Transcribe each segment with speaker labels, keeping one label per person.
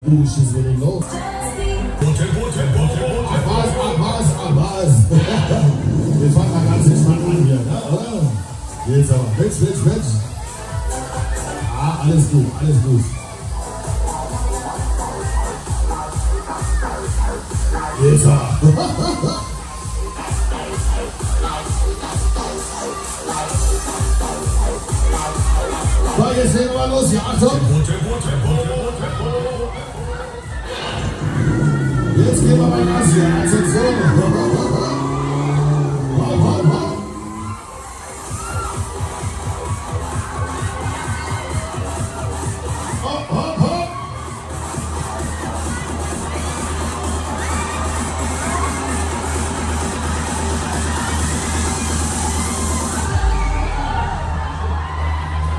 Speaker 1: Du schießt mir den los. Abbas. Wir fangen mal ganz entspannt an hier, ne? Jetzt aber. Mensch. Ah, alles gut. Jetzt aber. So, jetzt legen wir los hier. Achtung. Jetzt gehen wir mal Gas hier. Attention. Hopp. Hopp.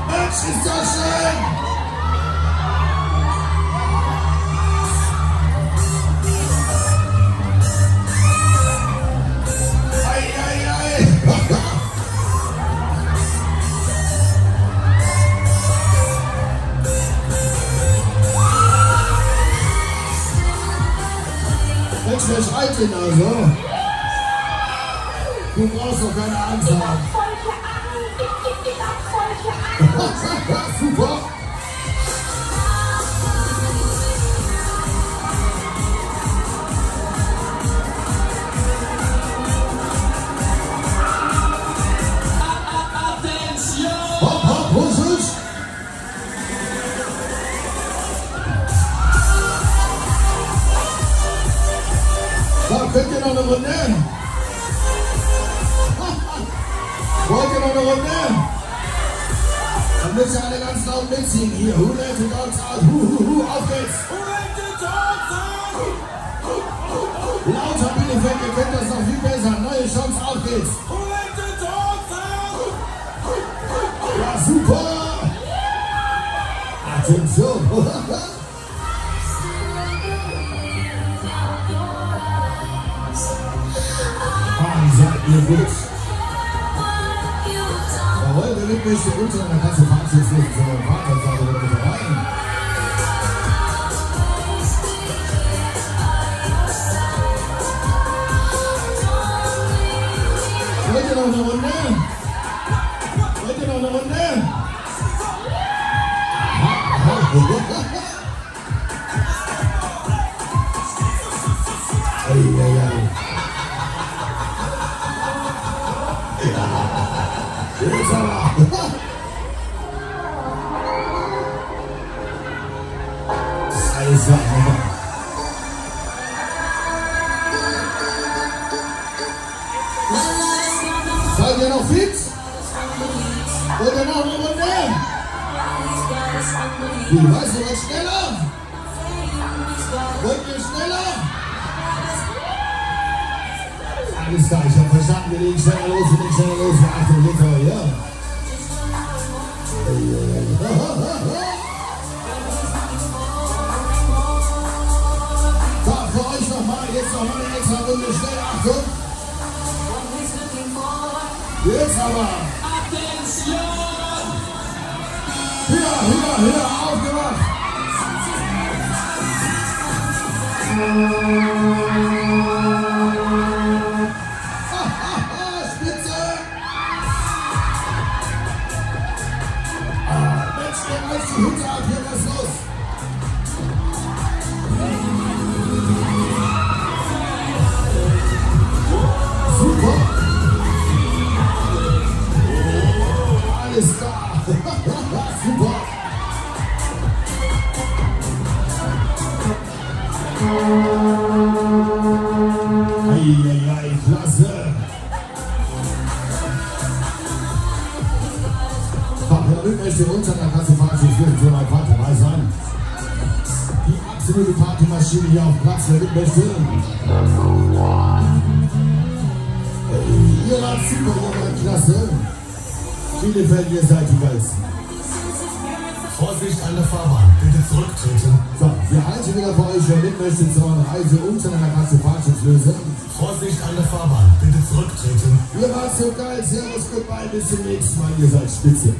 Speaker 1: Mensch, ist das schön. Mensch, wer schreit denn also? Du brauchst doch keine Angst haben. Super. Hopp, Russisch. So, könnt ihr noch eine Runde? Wollt ihr noch eine Runde? Dann müsst ihr alle ganz laut mitziehen. Hier, who let the dogs out? Auf geht's! Lauter Bielefeld, ihr könnt das noch viel besser. Neue Chance, auf geht's! Ja, super! Attention! Seid ihr gut? Jawohl, der Lieb möchte gut sein, dann kannst du Fahrzeugsleben für deinen Vater sagen, oder mit rein. Wollt ihr noch eine Runde? Ei. Jetzt aber. Scheiße. Seid ihr noch fit? Wollt ihr noch eine Runde? Wie, weißt du was schneller? Wollt ihr schneller? Alles klar, ich hab verstanden, wir legen schneller los. Achtung, jetzt aber, ja. So, für euch nochmal, jetzt nochmal eine extra Runde schnell, Achtung. Jetzt aber. Höher, aufgemacht. Die Hütte ab, hier was los. Super. Alles klar. Super. Ei, klasse. Wenn du möchtest runter, dann kannst du Fahrzeugsleben für deinen Vater dabei sein. Die absolute Partymaschine hier auf Platz, wer mit möchte. Ihr wart super, ihr wart klasse. Bielefeld, ihr seid die Geilsten.
Speaker 2: Vorsicht an der Fahrbahn, bitte zurücktreten.
Speaker 1: So, wir halten wieder für euch, wer mit möchte, zur Reise unter einer Kasse Fahrzeugslöse.
Speaker 2: Vorsicht an der Fahrbahn, bitte zurücktreten.
Speaker 1: Ihr wart so geil, servus, goodbye, bis zum nächsten Mal, ihr seid spitze.